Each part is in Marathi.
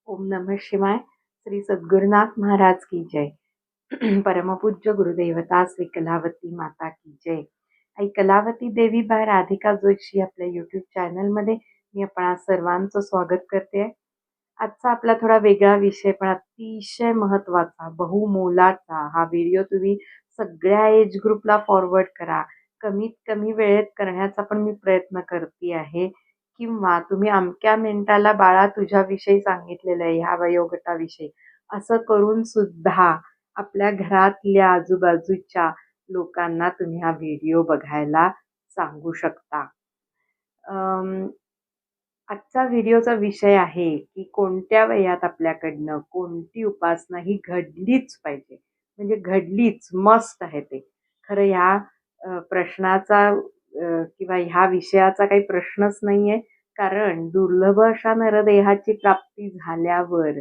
ओम नमः शिवाय. श्री सद्गुरुनाथ महाराज की जय. परमपूज्य गुरुदेवता श्री कलावती माता की जय. आई कलावती देवी बाय राधिका जोशी आपल्या यूट्यूब चॅनलमध्ये मी आपणा सर्वांचं स्वागत करते. आजचा आपला थोडा वेगळा विषय पण अतिशय महत्त्वाचा, बहुमोलाचा हा व्हिडिओ तुम्ही सगळ्या एज ग्रुपला फॉरवर्ड करा. कमीत कमी वेळेत करण्याचा पण मी प्रयत्न करते आहे. किंवा तुम्ही अमक्या मिनिटाला बाळा तुझ्याविषयी सांगितलेलं आहे ह्या वयोगटाविषयी, असं करून सुद्धा आपल्या घरातल्या आजूबाजूच्या लोकांना तुम्ही हा व्हिडिओ बघायला सांगू शकता. आजचा व्हिडिओचा विषय आहे की कोणत्या वयात आपल्याकडनं कोणती उपासना ही घडलीच पाहिजे, म्हणजे घडलीच मस्ट आहे ते. खरं ह्या प्रश्नाचा किंवा ह्या विषयाचा काही प्रश्नच नाहीये. कारण दुर्लभ अशा नरदेहाची प्राप्ती झाल्यावर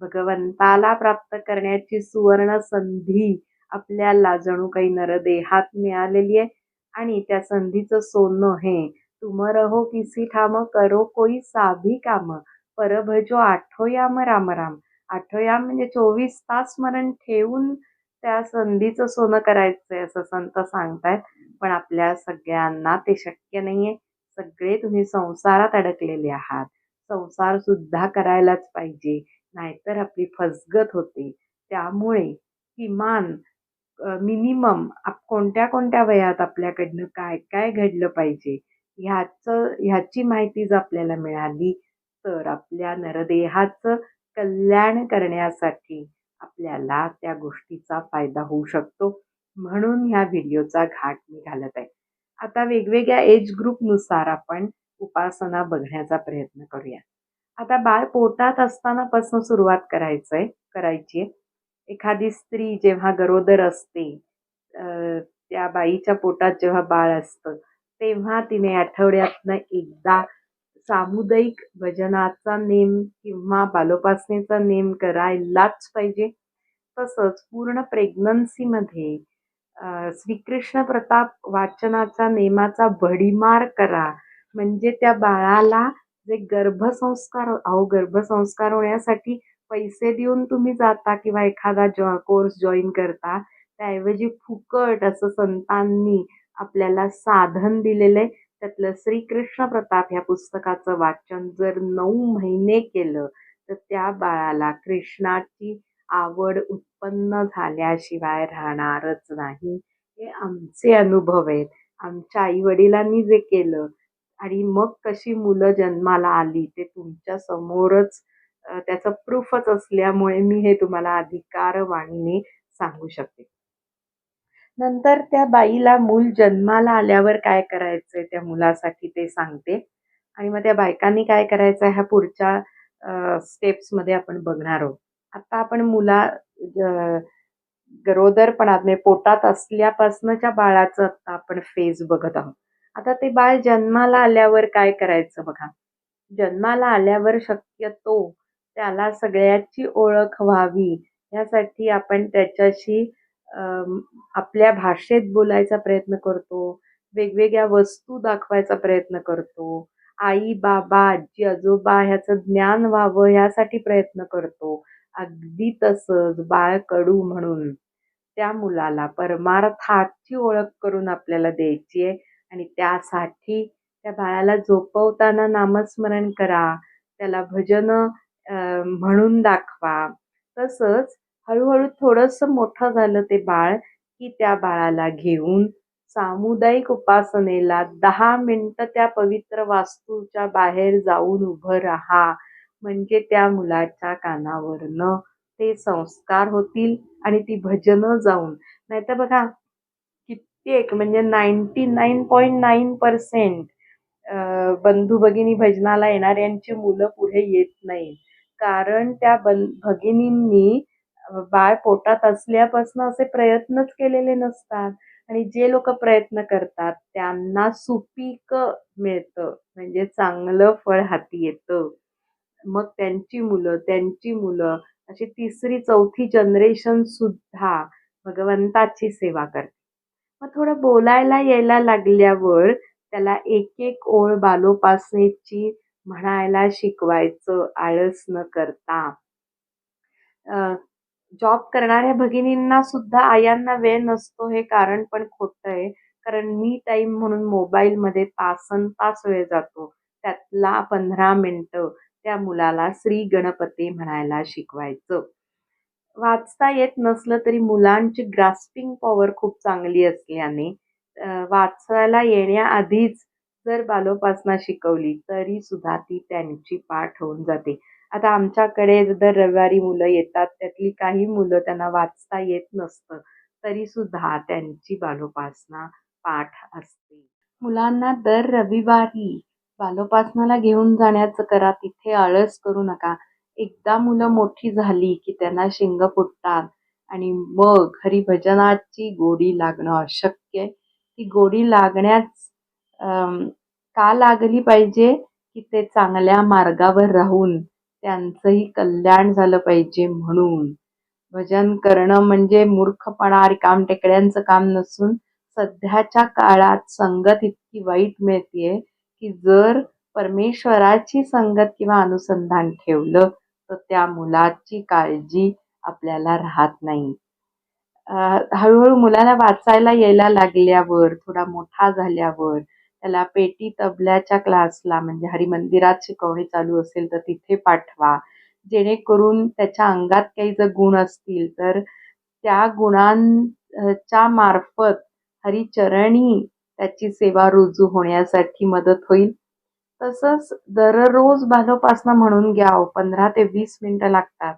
भगवंताला प्राप्त करण्याची सुवर्ण संधी आपल्याला जणू काही नरदेहात मिळालेली आहे. आणि त्या संधीचं सोनं हे तुम रहो किसी ठाम करो कोई साधी काम पर भजो आठोयाम राम राम. आठोयाम म्हणजे 24 तास स्मरण ठेवून त्या संधीचं सोनं करायचंय असं संत सांगतायत. पण आपल्या सगळ्यांना ते शक्य नाहीये. सगळे तुम्ही संसारात अडकलेले आहात. संसार सुद्धा करायलाच पाहिजे, नाहीतर आपली फसगत होते. त्यामुळे किमान मिनिमम कोणत्या कोणत्या वयात आपल्याकडनं काय काय घडलं पाहिजे ह्याची माहिती जर आपल्याला मिळाली तर आपल्या नरदेहाचं कल्याण करण्यासाठी आपल्याला त्या गोष्टीचा फायदा होऊ शकतो. म्हणून ह्या व्हिडिओचा घाट मी घालत आहे. आता वेगवेगळ्या एज ग्रुपनुसार आपण उपासना बघण्याचा प्रयत्न करूया. आता बाळ पोटात असतानापासून सुरुवात करायची. एखादी स्त्री जेव्हा गरोदर असते, त्या बाईच्या पोटात जेव्हा बाळ असतं तेव्हा तिने आठवड्यातनं एकदा सामुदायिक भजनाचा नेम किंवा बालोपासनेचा नेम करायलाच पाहिजे. तसंच पूर्ण प्रेग्नन्सीमध्ये श्रीकृष्ण प्रताप वाचनाचा नेमाचा भडीमार करा. म्हणजे त्या बाळाला जे गर्भसंस्कार होण्यासाठी पैसे देऊन तुम्ही जाता किंवा एखादा कोर्स जॉईन करता, त्याऐवजी फुकट असं संतांनी आपल्याला साधन दिलेलं आहे. त्यातलं श्रीकृष्ण प्रताप ह्या पुस्तकाचं वाचन जर 9 महिने केलं तर त्या बाळाला कृष्णाची आवड उत्पन्न झाल्याशिवाय राहणारच नाही. हे आमचे अनुभव आहेत. आमच्या आई वडिलांनी जे केलं आणि मग कशी मुलं जन्माला आली ते तुमच्या समोरच त्याचं प्रूफच असल्यामुळे मी हे तुम्हाला अधिकारवाणीने सांगू शकते. नंतर त्या बाईला मूल जन्माला आल्यावर काय करायचंय त्या मुलासाठी ते सांगते. आणि मग त्या बायकांनी काय करायचं ह्या पुढच्या स्टेप्समध्ये आपण बघणार आहोत. आता आपण गरोदरपणात म्हणजे पोटात असल्यापासूनच्या बाळाचं आता आपण फेज बघत आहोत. आता ते बाळ जन्माला आल्यावर काय करायचं बघा. जन्माला आल्यावर शक्यतो त्याला सगळ्याची ओळख व्हावी यासाठी आपण त्याच्याशी आपल्या भाषेत बोलायचा प्रयत्न करतो. वेगवेगळ्या वस्तू दाखवायचा प्रयत्न करतो. आई बाबा आजी आजोबा ह्याचं ज्ञान व्हावं यासाठी प्रयत्न करतो. अगदी तसंच बाळ कडू म्हणून त्या मुलाला परमार्थाची ओळख करून आपल्याला द्यायची आहे. आणि त्यासाठी त्या बाळाला झोपवताना नामस्मरण करा, त्याला भजन म्हणून दाखवा. तसंच हळूहळू थोडंसं मोठं झालं ते बाळ की त्या बाळाला घेऊन सामुदायिक उपासनेला 10 मिनिटं त्या पवित्र वास्तूच्या बाहेर जाऊन उभं राहा. म्हणजे त्या मुलाच्या कानावरनं ते संस्कार होतील आणि ती भजनं जाऊन, नाहीतर बघा कित्येक म्हणजे 99.9% बंधू भगिनी भजनाला येणाऱ्यांची मुलं पुढे येत नाहीत. कारण त्या भगिनींनी बाळ पोटात असल्यापासून असे प्रयत्नच केलेले नसतात. आणि जे लोक प्रयत्न करतात त्यांना सुपीक मिळतं, म्हणजे चांगलं फळ हाती येतं. मग त्यांची मुलं अशी 3री 4थी जनरेशन सुद्धा भगवंताची सेवा करते. मग थोडं बोलायला यायला लागल्यावर त्याला एक एक ओळ बालोपासनेची म्हणायला शिकवायचं आळस न करता. जॉब करणाऱ्या भगिनींना सुद्धा आयांना वेळ नसतो हे कारण पण खोटं आहे. कारण मी टाईम म्हणून मोबाईलमध्ये तासनतास वेळ जातो. त्यातला 15 मिनिटं त्या मुलाला श्री गणपती म्हणायला शिकवायचं. वाचता येत नसलं तरी मुलांची ग्रास्पिंग पॉवर खूप चांगली असल्याने वाचायला येण्याआधीच जर बालोपासना शिकवली तरी सुद्धा ती त्यांची पाठ होऊन जाते. आता आमच्याकडे दर रविवारी मुलं येतात, त्यातली काही मुलं त्यांना वाचता येत नसतं, तरी सुद्धा त्यांची बालोपासना पाठ असते. मुलांना दर रविवारी बालोपासनाला घेऊन जाण्याचं करा. तिथे आळस करू नका. एकदा मुलं मोठी झाली की त्यांना शिंग फुटतात आणि मग हरिभजनाची गोडी लागणं अशक्य आहे. ती गोडी लागण्यास का लागली पाहिजे की ते चांगल्या मार्गावर राहून त्यांचंही कल्याण झालं पाहिजे म्हणून. भजन करणं म्हणजे मूर्खपणा, रिकामटेकड्यांचं काम नसून सध्याच्या काळात संगत इतकी वाईट मिळतीये की जर परमेश्वराची संगत किंवा अनुसंधान ठेवलं तर त्या मुलाची काळजी आपल्याला राहत नाही. हळूहळू मुलाला वाचायला यायला लागल्यावर, थोडा मोठा झाल्यावर त्याला पेटी तबल्याच्या क्लासला म्हणजे हरिमंदिरात शिकवणी चालू असेल तर तिथे पाठवा. जेणेकरून त्याच्या अंगात काही जर गुण असतील तर त्या गुणांच्या मार्फत हरिचरणी त्याची सेवा रुजू होण्यासाठी मदत होईल. तसंच दररोज बालोपासना म्हणून घ्या हो, 15 ते 20 मिनिटं लागतात.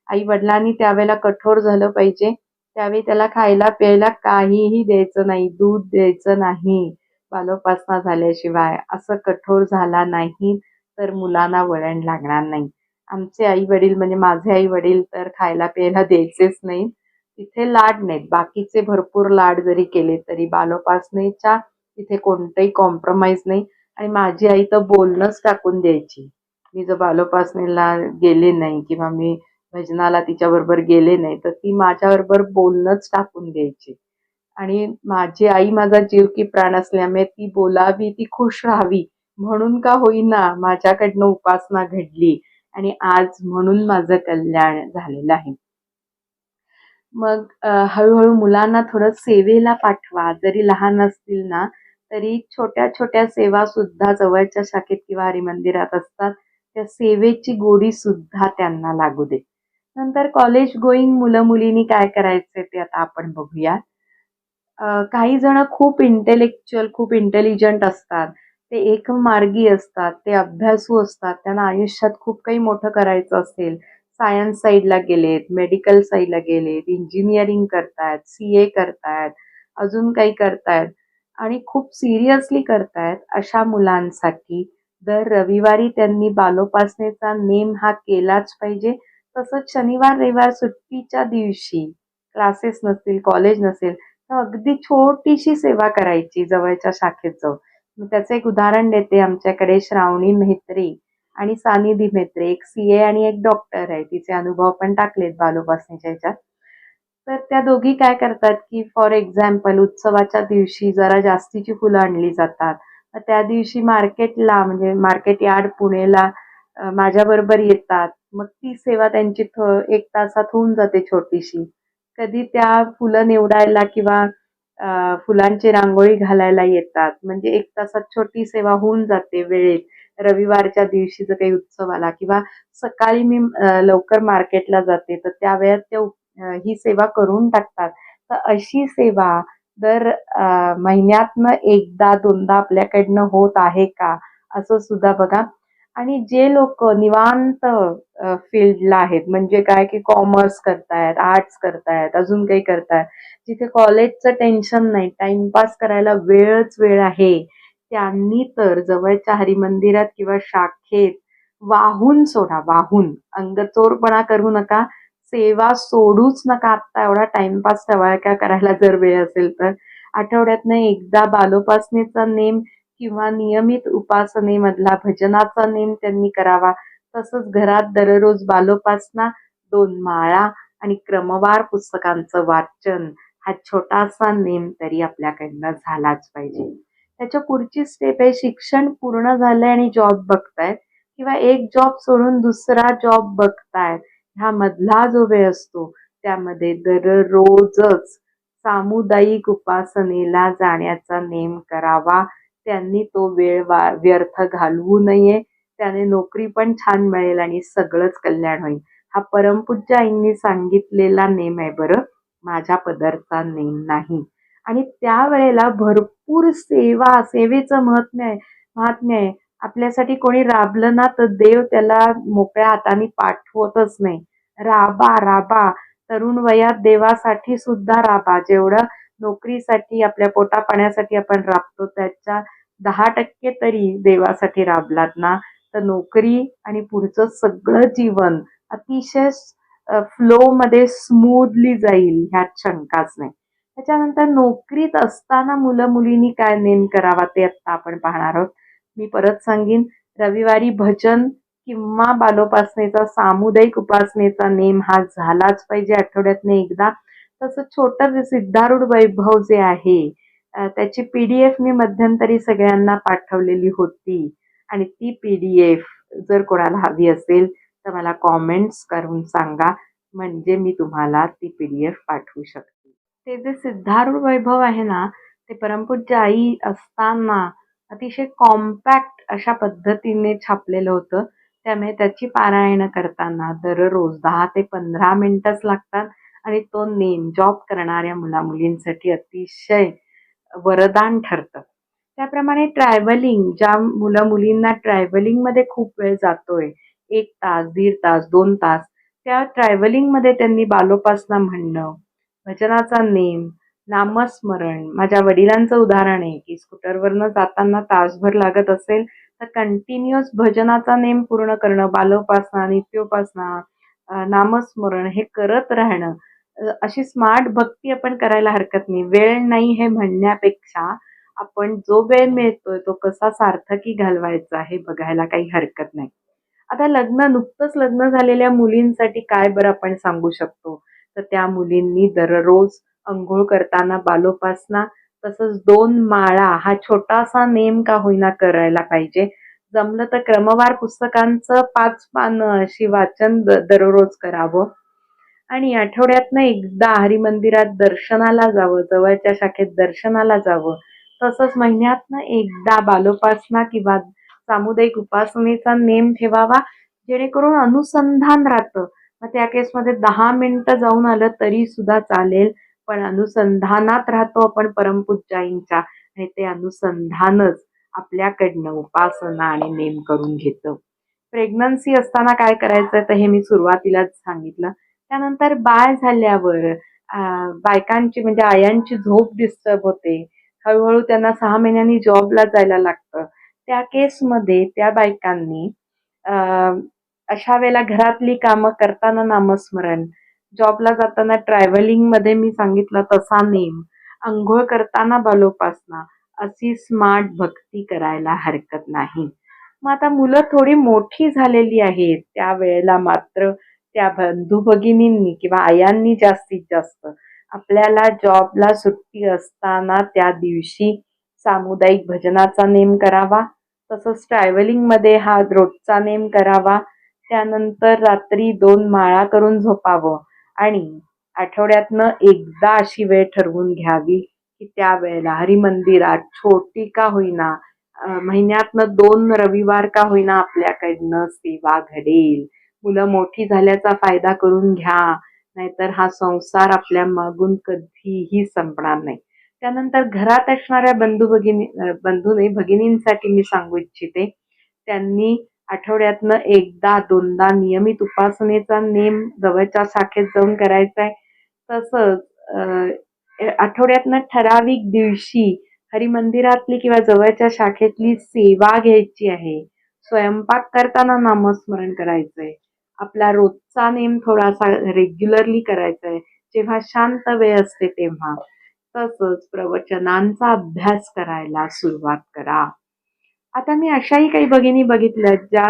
आई-वडिलांनी त्यावेळेला कठोर झालं पाहिजे. त्यावेळी त्याला खायला-प्यायला काहीही द्यायचं नाही, दूध द्यायचं नाही बालोपासना झाल्याशिवाय. असं कठोर झाला नाही तर मुलांना वळण लागणार नाही. आमचे आई-वडील म्हणजे माझे आई-वडील तर खायला-प्यायला द्यायचेच नाही. तिथे लाड नाहीत. बाकीचे भरपूर लाड जरी केले तरी बालोपासनेच्या तिथे कोणतंही कॉम्प्रोमाईज नाही. आणि माझी आई तर बोलणंच टाकून द्यायची. मी जर बालोपासनेला गेले नाही किंवा मी भजनाला तिच्याबरोबर गेले नाही, तर ती माझ्याबरोबर बोलणंच टाकून द्यायची. आणि माझी आई माझा जीव की प्राण असल्यामुळे ती बोलावी, ती खुश राहावी म्हणून का होईना माझ्याकडनं उपासना घडली आणि आज म्हणून माझं कल्याण झालेलं आहे. मग हळूहळू मुलांना थोडं सेवेला पाठवा. जरी लहान असतील ना, तरी छोट्या-छोट्या सेवासुद्धा जवळच्या शाखेत किंवा हरिमंदिरात असतात. त्या सेवेची गोडी सुद्धा त्यांना लागू दे. नंतर कॉलेज गोईंग मुलं-मुलींनी काय करायचंय ते आता आपण बघूया. काही जण खूप इंटेलेक्च्युअल, खूप इंटेलिजंट असतात. ते एकमार्गी असतात, ते अभ्यासू असतात. त्यांना आयुष्यात खूप काही मोठं करायचं असेल, सायन्स साईडला गेलेत, मेडिकल साईडला गेलेत, इंजिनिअरिंग करतायत, CA करतायत, अजून काही करतायत आणि खूप सिरियसली करतायत. अशा मुलांसाठी दर रविवारी त्यांनी बालोपासनेचा नेम हा केलाच पाहिजे. तसंच शनिवार, रविवार सुट्टीच्या दिवशी क्लासेस नसतील, कॉलेज नसेल, तर अगदी छोटीशी सेवा करायची जवळच्या शाखेत जाऊन. मग त्याचं एक उदाहरण देते. आमच्याकडे श्रावणी म्हेत्रे आणि सानिधी म्हेत्रे, एक CA आणि एक डॉक्टर आहे. तिचे अनुभव पण टाकलेत बालोपासनेच्या ह्याच्यात. तर त्या दोघी काय करतात, की फॉर एक्झाम्पल उत्सवाच्या दिवशी जरा जास्तीची फुलं आणली जातात. तर त्या दिवशी मार्केटला म्हणजे मार्केट यार्ड पुणेला माझ्याबरोबर येतात. मग ती सेवा त्यांची 1 तासात होऊन जाते छोटीशी. कधी त्या फुलं निवडायला किंवा फुलांची रांगोळी घालायला येतात. म्हणजे 1 तासात छोटी सेवा होऊन जाते वेळेत. रविवारच्या दिवशी जर काही उत्सव आला किंवा सकाळी मी लवकर मार्केटला जाते, तर त्या वेळात त्या ही सेवा करून टाकतात. तर अशी सेवा दर महिन्यातनं 1दा-2दा आपल्याकडनं होत आहे का? असं सुद्धा बघा. आणि जे लोकं निवांत फील्डला आहेत, म्हणजे काय की कॉमर्स करतायत, आर्ट्स करतायत, अजून काही करतायत, जिथे कॉलेजचं टेन्शन नाही, टाईमपास करायला वेळच वेळ आहे, त्यांनी तर जवळच्या हरिमंदिरात किंवा शाखेत वाहून सोडा, वाहून. अंगचोरपणा करू नका, सेवा सोडूच नका. आत्ता एवढा टाईमपास टवाळक्या करायला जर वेळ असेल तर. आठवड्यातनं एकदा बालोपासनेचा नेम किंवा नियमित उपासनेमधला भजनाचा नेम त्यांनी करावा. तसंच घरात दररोज बालोपासना, 2 माळा आणि क्रमवार पुस्तकांचं वाचन हा छोटासा नेम तरी आपल्याकडनं झालाच पाहिजे. त्याच्या पुढची स्टेप आहे शिक्षण पूर्ण झालंय आणि जॉब बघतायत. किंवा एक जॉब सोडून दुसरा जॉब बघतायत, ह्या मधला जो वेळ असतो त्यामध्ये दररोजच सामुदायिक उपासनेला जाण्याचा नेम करावा. त्यांनी तो वेळ व्यर्थ घालवू नये. त्याने नोकरी पण छान मिळेल आणि सगळंच कल्याण होईल. हा परमपूज्य आईंनी सांगितलेला नेम आहे बरं, माझ्या पदरचा नेम नाही. आणि त्यावेळेला भरपूर सेवेचं महात्म्य आहे. आपल्यासाठी कोणी राबलं ना तर देव त्याला मोकळ्या हाताने पाठवतच नाही. राबा राबा, तरुण वयात देवासाठी सुद्धा राबा. जेवढं नोकरीसाठी आपल्या पोटापाण्यासाठी आपण राबतो त्याच्या 10% तरी देवासाठी राबलात ना तर नोकरी आणि पुढचं सगळं जीवन अतिशय फ्लो मध्ये स्मूथली जाईल, ह्यात शंकाच नाही. त्याच्यानंतर नोकरीत असताना मुलं मुलींनी काय नेम करावा ते आता आपण पाहणार आहोत. मी परत सांगेन, रविवारी भजन किंवा बालोपासनेचा सामुदायिक उपासनेचा नेम हा झालाच पाहिजे आठवड्यातनं एकदा. तसं छोटं सिद्धारूढ वैभव जे आहे त्याची PDF मी मध्यंतरी सगळ्यांना पाठवलेली होती आणि ती PDF जर कोणाला हवी असेल तर मला कॉमेंट्स करून सांगा, म्हणजे मी तुम्हाला ती PDF पाठवू शकते. ते जे सिद्धारूढ वैभव आहे ना ते परमपूज्य आई असताना अतिशय कॉम्पॅक्ट अशा पद्धतीने छापलेलं होतं. त्यामुळे त्याची पारायण करताना दररोज 10 ते 15 मिनिटच लागतात आणि तो नेम जॉब करणाऱ्या मुलामुलींसाठी अतिशय वरदान ठरतं. त्याप्रमाणे ट्रॅव्हलिंग, ज्या मुलींना ट्रॅव्हलिंगमध्ये खूप वेळ जातोय, 1 तास, 1.5 तास, 2 तास, त्या ट्रॅव्हलिंगमध्ये त्यांनी बालोपासना म्हणणं, भजनाचा नेम, नामस्मरण. माझ्या वडिलांचं उदाहरण आहे की स्कूटरवरनं जाताना तासभर लागत असेल तर कंटिन्युअस भजनाचा नेम पूर्ण करणं, बालोपासना, नित्योपासना, नामस्मरण हे करत राहणं. अशी स्मार्ट भक्ती आपण करायला हरकत नाही. वेळ नाही हे म्हणण्यापेक्षा आपण जो वेळ मिळतोय तो कसा सार्थकी घालवायचा हे बघायला काही हरकत नाही. आता नुकतंच लग्न झालेल्या मुलींसाठी काय बरं आपण सांगू शकतो, तर त्या मुलींनी दररोज अंघोळ करताना बालोपासना, तसंच 2 माळा हा छोटासा नेम का होईना करायला पाहिजे. जमलं तर क्रमवार पुस्तकांचं 5 पानं अशी वाचन दररोज करावं आणि आठवड्यातनं एकदा हरिमंदिरात दर्शनाला जावं, जवळच्या शाखेत दर्शनाला जावं. तसंच महिन्यातनं एकदा बालोपासना किंवा सामुदायिक उपासनेचा नेम ठेवावा, जेणेकरून अनुसंधान राहतं. मग त्या केसमध्ये 10 मिनिटं जाऊन आलं तरी सुद्धा चालेल, पण अनुसंधानात राहतो आपण परमपूज्य आईंच्या आणि ते अनुसंधानच आपल्याकडनं उपासना आणि नेम करून घेतं. प्रेग्नन्सी असताना काय करायचं तर हे मी सुरुवातीलाच सांगितलं. त्यानंतर बाळ झाल्यावर बायकांची म्हणजे आयांची झोप डिस्टर्ब होते. हळूहळू त्यांना 6 महिन्यांनी जॉबला जायला लागतं. त्या केसमध्ये त्या बायकांनी अशा वेळेला घरातली कामं करताना नामस्मरण, जॉबला जाताना ट्रॅव्हलिंगमध्ये मी सांगितलं तसा नेम, अंघोळ करताना बालोपासना, अशी स्मार्ट भक्ती करायला हरकत नाही. मग आता मुलं थोडी मोठी झालेली आहेत, त्यावेळेला मात्र त्या बंधू भगिनींनी किंवा आयांनी जास्तीत जास्त आपल्याला जॉबला सुट्टी असताना त्या दिवशी सामुदायिक भजनाचा नेम करावा. तसंच ट्रॅव्हलिंगमध्ये हा रोजचा नेम करावा. त्यानंतर रात्री 2 माळा करून झोपावं आणि आठवड्यातनं एकदा अशी वेळ ठरवून घ्यावी की त्यावेळेला हरिमंदिरात छोटी का होईना, महिन्यातनं 2 रविवार का होईना आपल्याकडनं सेवा घडेल. मुलं मोठी झाल्याचा फायदा करून घ्या, नाहीतर हा संसार आपल्या मागून कधीही संपणार नाही. त्यानंतर घरात असणाऱ्या भगिनींसाठी मी सांगू इच्छिते, त्यांनी आठवड्यातनं एकदा 2दा नियमित उपासनेचा नेम जवळच्या शाखेत जाऊन करायचा आहे. तसंच आठवड्यातनं ठराविक दिवशी हरिमंदिरातली किंवा जवळच्या शाखेतली सेवा घ्यायची आहे. स्वयंपाक करताना नामस्मरण करायचंय. आपला रोजचा नेम थोडासा रेग्युलरली करायचा आहे, जेव्हा शांत वेळ असते तेव्हा. तसंच प्रवचनांचा अभ्यास करायला सुरुवात करा. आता मी अशाही काही भगिनी बघितल्या ज्या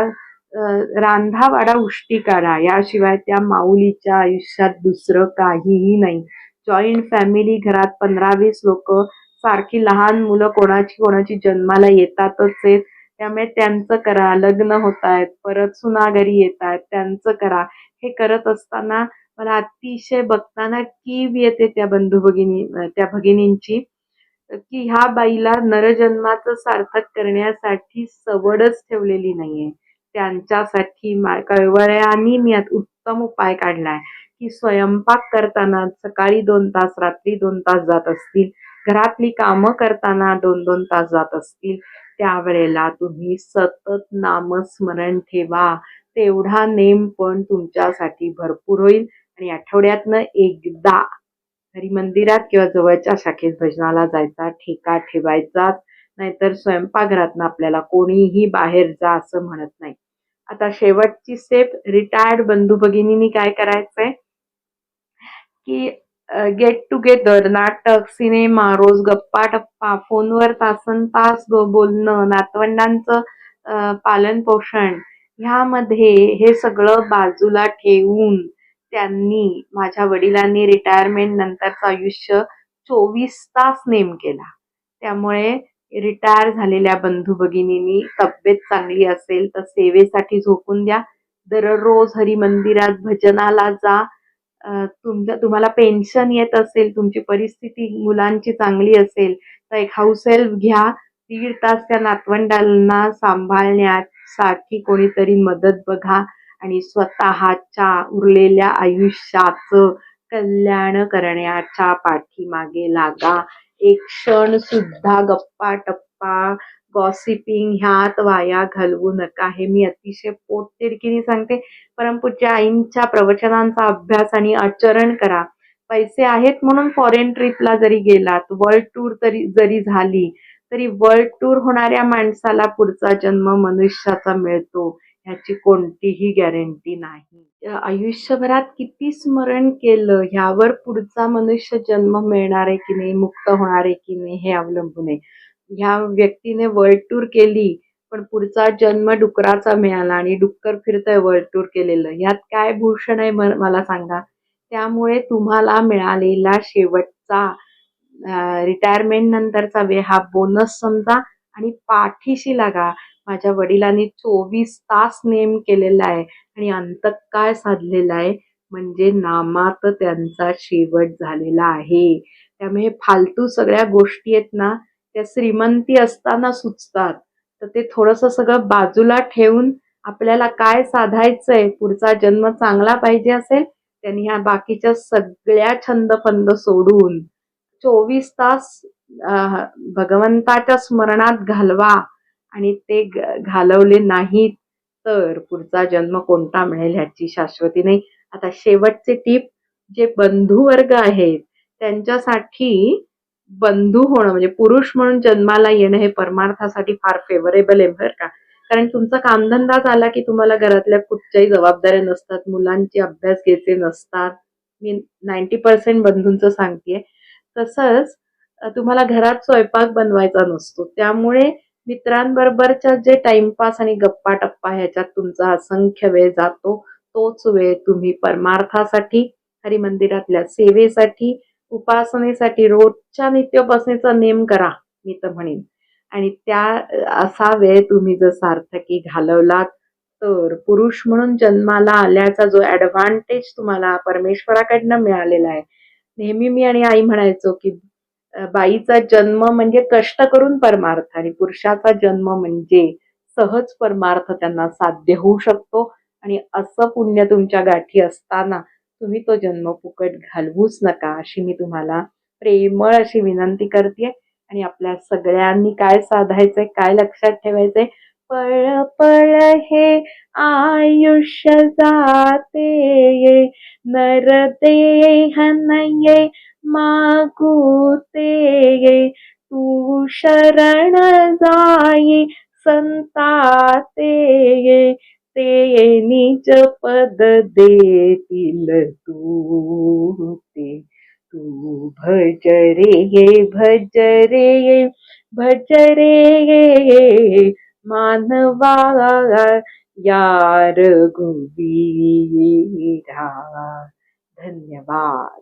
रांधा वाडा उष्टी काढा याशिवाय त्या माऊलीच्या आयुष्यात दुसरं काहीही नाही. जॉईंट फॅमिली, घरात 15-20 लोक, सारखी लहान मुलं कोणाची कोणाची जन्माला येतातच आहेत. त्यामुळे त्यांचं करा. लग्न होतायत, परत सुना घरी येतायत, त्यांचं करा. हे करत असताना मला अतिशय बघताना कीव येते त्या भगिनींची, की ह्या बाईला नरजन्माचं सार्थक करण्यासाठी सवडच ठेवलेली नाहीये. त्यांच्यासाठी कळवळ्याने मी उत्तम उपाय काढलाय, की स्वयंपाक करताना सकाळी 2 तास, रात्री 2 तास जात असतील, घरातली कामं करताना 2-2 तास जात असतील, त्यावेळेला तुम्ही सतत नामस्मरण ठेवा. तेवढा नेम पण तुमच्यासाठी भरपूर होईल आणि आठवड्यातनं एकदा हरिमंदिरात किंवा जवळच्या शाखेत भजनाला जायचा ठेका ठेवायचाच. नाहीतर स्वयंपाकघरातनं आपल्याला कोणीही बाहेर जा असं म्हणत नाही. आता शेवटची स्टेप, रिटायर्ड बंधू भगिनींनी काय करायचंय, की गेट टुगेदर, नाटक, सिनेमा, रोज गप्पा टप्पा, फोनवर तासनतास बोलणं, नातवंडांचं पालन पोषण, ह्यामध्ये हे सगळं बाजूला ठेवून त्यांनी, माझ्या वडिलांनी रिटायरमेंट नंतरचं आयुष्य 24 तास नेम केला. त्यामुळे रिटायर झालेल्या बंधू भगिनींनी तब्येत चांगली असेल तर सेवेसाठी झोकून द्या. दररोज हरिमंदिरात भजनाला जा. तुम्हाला पेन्शन येत असेल, तुमची परिस्थिती मुलांची चांगली असेल तर एक हाऊस हेल्प घ्या. 1.5 तास त्या नातवंडांना सांभाळण्यासाठी कोणीतरी मदत बघा आणि स्वतःच्या उरलेल्या आयुष्याचं कल्याण करण्याच्या पाठीमागे लागा. एक क्षण सुद्धा गप्पा टप्पा, गॉसिपिंग ह्यात वाया घालवू नका. हे मी अतिशय पोटतिडकीने सांगते. परमपूज्य आईंच्या प्रवचनांचा अभ्यास आणि आचरण करा. पैसे आहेत म्हणून फॉरेन ट्रिपला जरी गेलात, वर्ल्ड टूर जरी झाली, तरी वर्ल्ड टूर होणाऱ्या माणसाला पुढचा जन्म मनुष्याचा मिळतो ह्याची कोणतीही गॅरंटी नाही. आयुष्यभरात किती स्मरण केलं ह्यावर पुढचा मनुष्य जन्म मिळणार आहे की नाही, मुक्त होणार आहे की नाही हे अवलंबून आहे. ह्या व्यक्तीने वर्ल्ड टूर केली पण पुढचा जन्म डुकराचा मिळाला आणि डुक्कर फिरतंय वर्ल्ड टूर केलेलं, यात काय भूषण आहे मला सांगा. त्यामुळे तुम्हाला मिळालेला शेवटचा रिटायरमेंट नंतरचा वेळ हा बोनस समजा आणि पाठीशी लागा. माझ्या वडिलांनी 24 तास नेम केलेला आहे आणि अंतकाळ साधलेला आहे, म्हणजे नामात त्यांचा शेवट झालेला आहे. त्यामुळे फालतू सगळ्या गोष्टी आहेत ना, त्या श्रीमंती असताना सुचतात. तर ते थोडंसं सगळं बाजूला ठेवून आपल्याला काय साधायचंय, पुढचा जन्म चांगला पाहिजे असेल, त्यांनी ह्या बाकीच्या सगळ्या छंदफंद सोडून 24 तास भगवंताच्या स्मरणात घालवा. आणि ते घालवले नाहीत तर पुढचा जन्म कोणता मिळेल ह्याची शाश्वती नाही. आता शेवटचे टीप, जे बंधू वर्ग आहेत त्यांच्यासाठी बंधू होणं म्हणजे पुरुष म्हणून जन्माला येणं हे परमार्थासाठी फार फेवरेबल आहे बरं का. कारण तुमचा कामधंदा झाला की तुम्हाला घरातल्या कुठच्याही जबाबदाऱ्या नसतात, मुलांचे अभ्यास घ्यायचे नसतात. मी 90% बंधूंचं सांगतेय. तसंच तुम्हाला घरात स्वयंपाक बनवायचा नसतो, त्यामुळे मित्रांबरोबरच्या जे टाइमपास आणि गप्पा टप्पा ह्याच्यात तुमचा असंख्य वेळ जातो. तोच वेळ तुम्ही परमार्थासाठी, हरिमंदिरातल्या सेवेसाठी, उपासनेसाठी, रोजच्या नित्योपासनेचा नेम करा मी तर म्हणेन. आणि त्या असा वेळ तुम्ही जर सार्थकी घालवलात तर पुरुष म्हणून जन्माला आल्याचा जो ऍडव्हान्टेज तुम्हाला परमेश्वराकडनं मिळालेला आहे. नेहमी मी आणि आई म्हणायचो की बाईचा जन्म म्हणजे कष्ट करून परमार्थ आणि पुरुषाचा जन्म म्हणजे सहज परमार्थ त्यांना साध्य होऊ शकतो. आणि असं पुण्य तुमच्या गाठी असताना तुम्ही तो जन्म फुकट घालवूच नका अशी मी तुम्हाला प्रेमळ अशी विनंती करते. आणि आपल्या सगळ्यांनी काय साधायचंय, काय लक्षात ठेवायचंय, पळ पळ हे आयुष्य जाते, नरदेह नये मागुते, तू शरण जाई संताते, ते निज पद देतील तूते. तू भज रे भज रे भज रे मानवा या रघुवीरा. धन्यवाद.